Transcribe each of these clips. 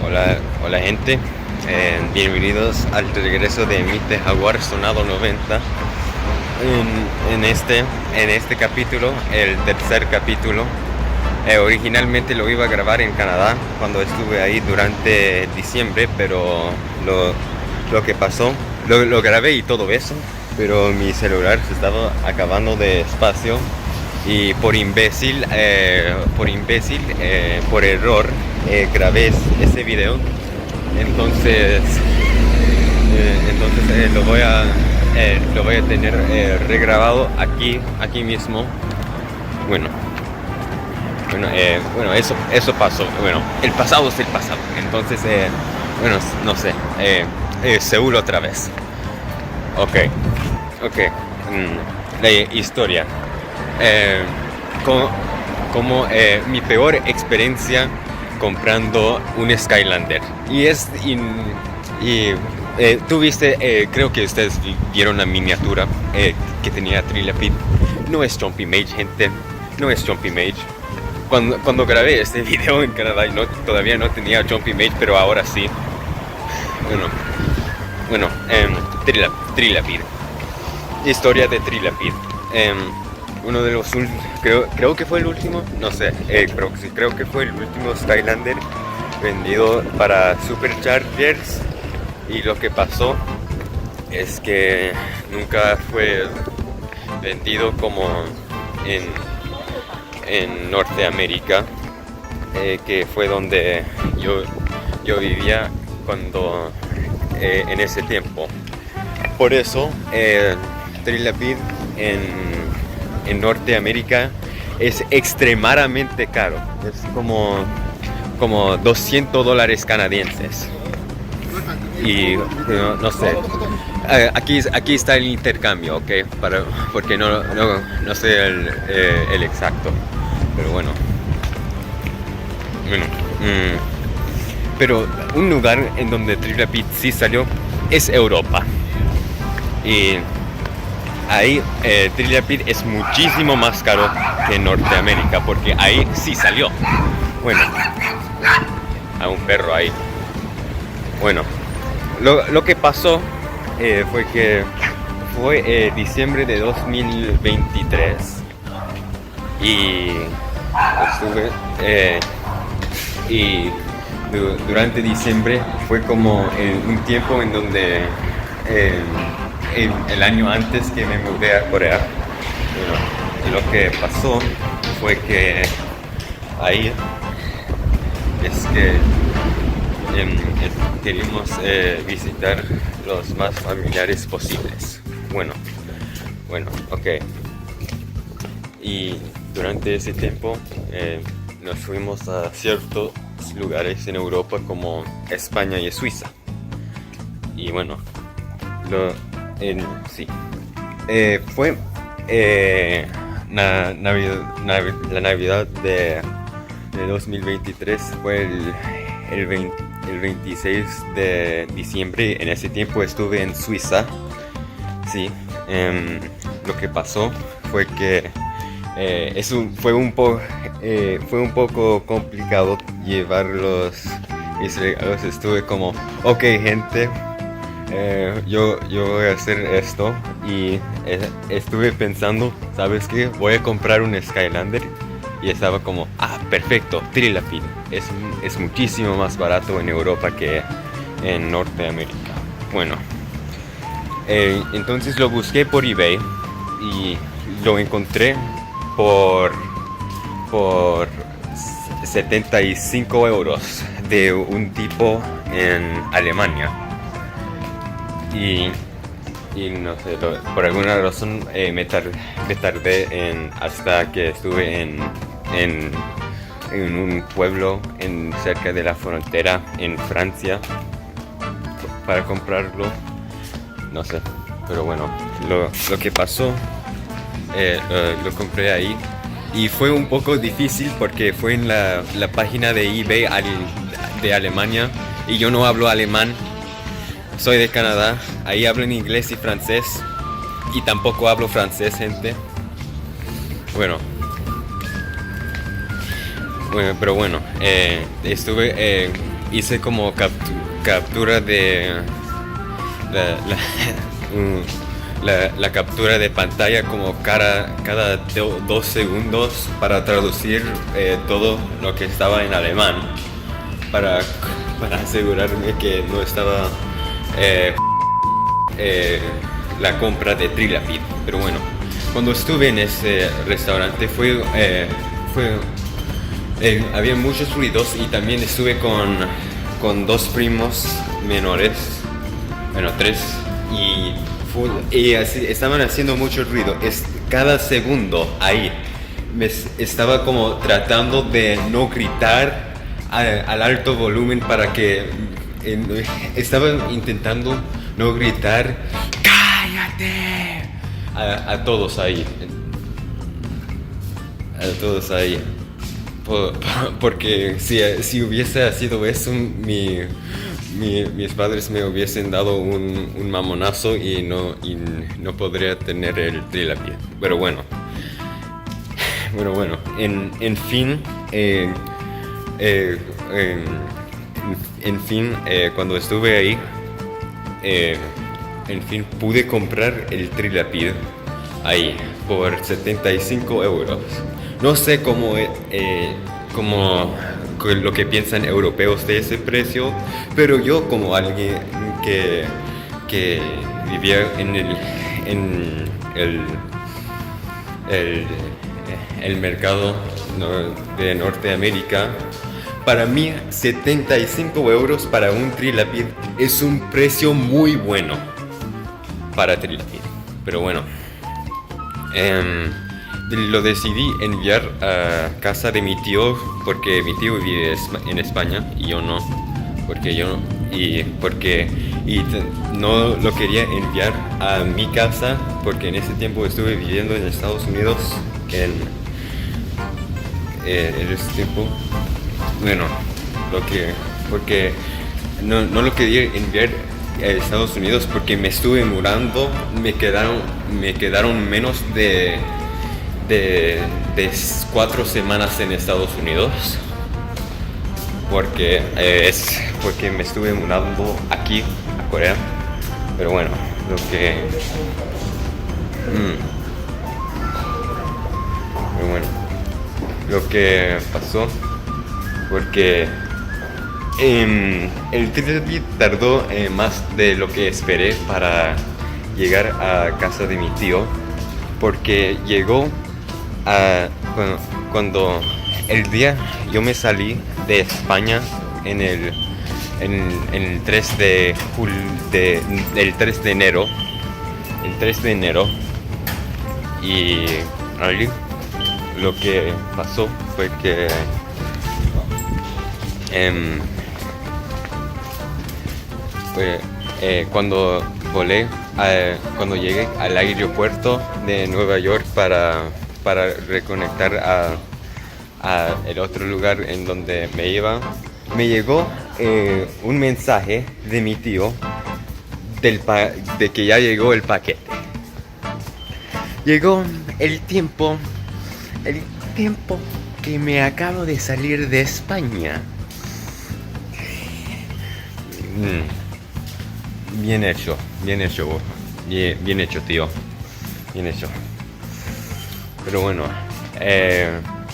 Hola, hola gente, bienvenidos al regreso de Mite Jaguar Sonado 90. En este capítulo, el tercer capítulo, originalmente lo iba a grabar en Canadá cuando estuve ahí durante diciembre, pero lo que pasó, lo grabé y todo eso, pero mi celular se estaba acabando de espacio y por error, grabé ese video. Entonces lo voy a tener regrabado aquí mismo. Bueno, eso pasó. Bueno, el pasado es el pasado. Entonces, no sé. Seúl otra vez. Ok. La historia. Como mi peor experiencia comprando un Skylander. Tú viste, creo que ustedes vieron la miniatura que tenía Trilapid. No es Jumpy Mage, gente. No es Jumpy Mage. Cuando grabé este video en Canadá todavía no tenía Jumpy Mage, pero ahora sí. Trilapid. Historia de Trilapid. Uno de los creo que fue el último, no sé, creo que fue el último Skylander vendido para Superchargers, y lo que pasó es que nunca fue vendido como en Norteamérica, que fue donde yo vivía cuando en ese tiempo. Por eso Trilapid en Norteamérica es extremadamente caro. Es como $200 canadienses. Y no sé. Aquí está el intercambio, ¿ok? Porque no sé el exacto. Pero bueno. Pero un lugar en donde Trilapid sí salió es Europa. Y ahí Trilapid es muchísimo más caro que en Norteamérica, porque ahí sí salió. Bueno, a un perro ahí. Bueno, lo que pasó fue diciembre de 2023 y durante diciembre fue como un tiempo en donde el año antes que me mudé a Corea. Bueno, lo que pasó fue que ahí es que queríamos visitar los más familiares posibles. Bueno, ok. Y durante ese tiempo nos fuimos a ciertos lugares en Europa como España y Suiza. Y bueno, fue la Navidad de 2023, fue el 26 de diciembre. En ese tiempo estuve en Suiza. Sí, lo que pasó fue que fue un poco complicado llevar mis regalos. Estuve como, ok gente, yo voy a hacer esto, y estuve pensando, ¿sabes qué? Voy a comprar un Skylander, y estaba como, perfecto, Trilapid es muchísimo más barato en Europa que en Norteamérica. Bueno, entonces lo busqué por eBay y lo encontré por 75 euros de un tipo en Alemania. Y no sé, por alguna razón me tardé hasta que estuve en un pueblo cerca de la frontera en Francia para comprarlo. No sé, pero bueno, lo que pasó, lo compré ahí, y fue un poco difícil porque fue en la página de eBay de Alemania, y yo no hablo alemán. Soy de Canadá, ahí hablo en inglés y francés, y tampoco hablo francés, gente. Bueno, pero bueno, estuve hice como captura de la, la, la captura de pantalla como cada 2 segundos para traducir todo lo que estaba en alemán para asegurarme que no estaba la compra de Trilapid. Pero bueno, cuando estuve en ese restaurante había muchos ruidos y también estuve con 2 primos menores, bueno 3, y así, estaban haciendo mucho ruido. Cada segundo ahí estaba como tratando de no gritar al alto volumen para que estaba intentando no gritar ¡cállate! A todos ahí. A todos ahí. Porque si hubiese sido eso, mis padres me hubiesen dado un mamonazo y no podría tener el Trilapid. Pero bueno. En fin, cuando estuve ahí, en fin, pude comprar el Trilapid ahí por 75 euros. No sé cómo lo que piensan europeos de ese precio, pero yo como alguien que vivía en el mercado de Norteamérica, para mí 75 euros para un Trilapid es un precio muy bueno para Trilapid. Pero bueno, lo decidí enviar a casa de mi tío porque mi tío vive en España y yo no, no lo quería enviar a mi casa porque en ese tiempo estuve viviendo en Estados Unidos en ese tiempo. Bueno, porque no lo quería enviar a Estados Unidos porque me estuve mudando, me quedaron menos de 4 semanas en Estados Unidos porque me estuve mudando aquí a Corea. Pero bueno, lo que pasó porque el Trilapid tardó más de lo que esperé para llegar a casa de mi tío, porque llegó cuando el día yo me salí de España en el 3 de enero. El 3 de enero. Y ahí lo que pasó fue que cuando llegué al aeropuerto de Nueva York para reconectar a el otro lugar en donde me iba, me llegó un mensaje de mi tío de que ya llegó el paquete. Llegó el tiempo que me acabo de salir de España. Bien hecho, bien hecho, tío. Bien hecho. Pero bueno,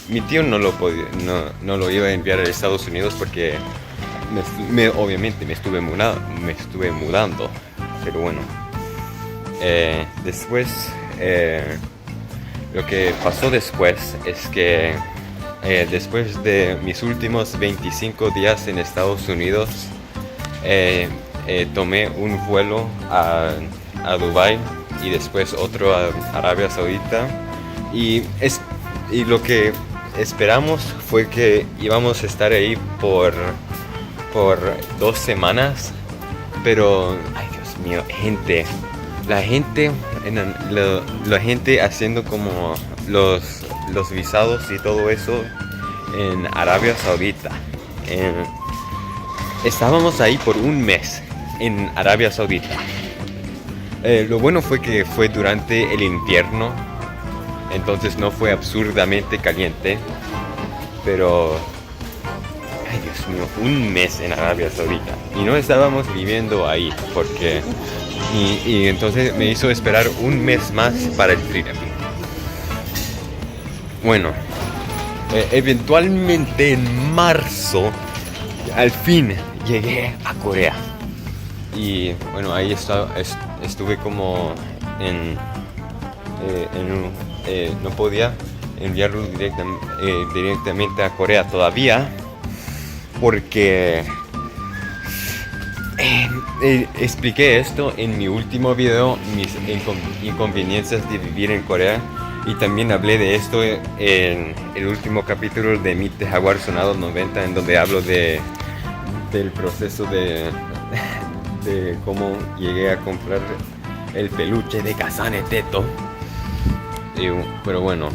mi tío no lo iba a enviar a Estados Unidos porque obviamente me estuve mudando. Pero bueno, después, lo que pasó después es que después de mis últimos 25 días en Estados Unidos, tomé un vuelo a Dubái y después otro a Arabia Saudita, y lo que esperamos fue que íbamos a estar ahí por 2 semanas, pero ay Dios mío, la gente haciendo como los visados y todo eso en Arabia Saudita. Estábamos ahí por un mes en Arabia Saudita. Lo bueno fue que fue durante el invierno, entonces no fue absurdamente caliente, pero ay Dios mío, un mes en Arabia Saudita. Y no estábamos viviendo ahí, porque... Y entonces me hizo esperar un mes más para el Trilapid. Bueno, eventualmente en marzo, al fin llegué a Corea. Y bueno, ahí estuve como no podía enviarlo directamente a Corea todavía, porque expliqué esto en mi último video, mis inconveniencias de vivir en Corea, y también hablé de esto en el último capítulo de Meet the Jaguar Sonado 90, en donde hablo del proceso de cómo llegué a comprar el peluche de Kazane Teto. Pero bueno,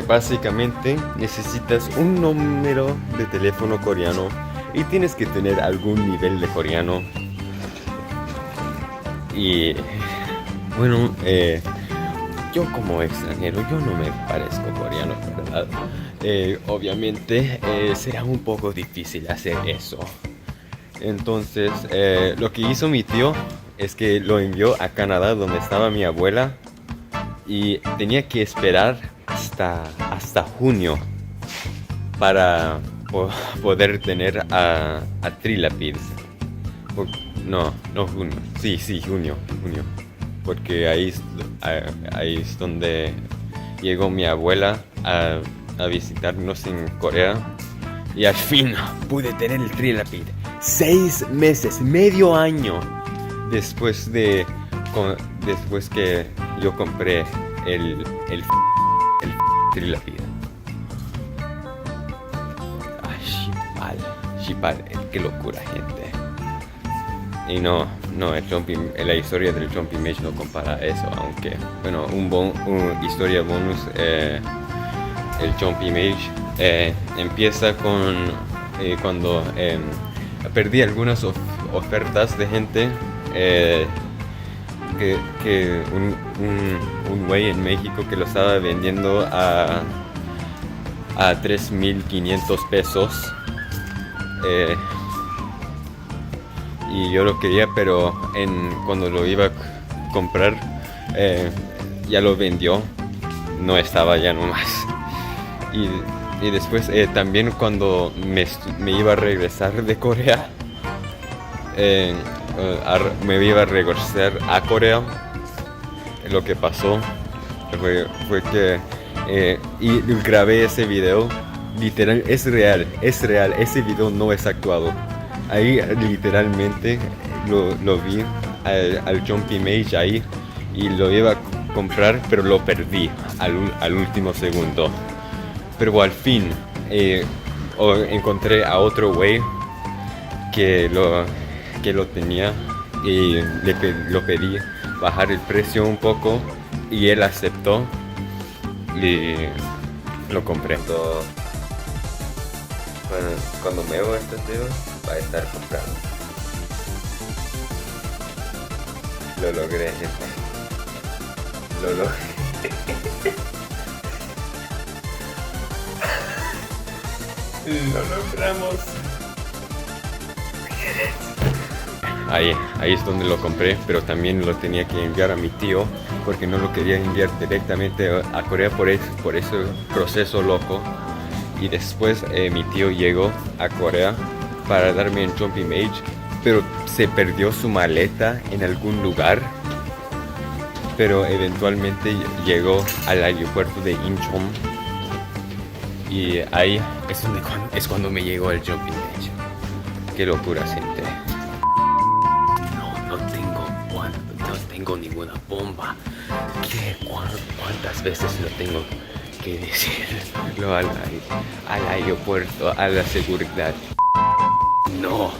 básicamente necesitas un número de teléfono coreano y tienes que tener algún nivel de coreano. Y bueno, yo como extranjero, yo no me parezco coreano, ¿verdad? Obviamente será un poco difícil hacer eso. Entonces, lo que hizo mi tío es que lo envió a Canadá, donde estaba mi abuela, y tenía que esperar hasta junio para poder tener a Trilapid. No junio. Sí, junio. Porque ahí es donde llegó mi abuela a visitarnos en Corea. Y al fin pude tener el Trilapid. 6 meses, medio año después que yo compré el Trilapid. Shipal, qué locura, gente. Y no, la historia del Jumping Mage no compara eso, aunque, bueno, una historia bonus, el Jumping Mage empieza con cuando perdí algunas ofertas de gente, que un güey en México que lo estaba vendiendo a 3,500 pesos. Y yo lo quería, pero cuando lo iba a comprar, ya lo vendió, no estaba ya nomás. Y después también cuando me iba a regresar de Corea, me iba a regresar a Corea, lo que pasó fue que y grabé ese video. Literal, es real, ese video no es actuado. Ahí literalmente lo vi al Jumping Mage ahí, y lo iba a comprar, pero lo perdí al último segundo. Pero al fin encontré a otro güey que lo tenía, y lo pedí bajar el precio un poco, y él aceptó y lo compré. Cuando me veo estos videos, va a estar comprando. Lo logré, gente. Lo logré. Lo logramos. Ahí es donde lo compré, pero también lo tenía que enviar a mi tío, porque no lo quería enviar directamente a Corea por ese proceso loco. Y después mi tío llegó a Corea para darme un Jumping Mage, pero se perdió su maleta en algún lugar. Pero eventualmente llegó al aeropuerto de Incheon, y ahí es cuando me llegó el Jumping Mage. Qué locura, gente. No tengo ninguna bomba. ¿Cuántas veces lo tengo que decirlo al aeropuerto, a la seguridad? No.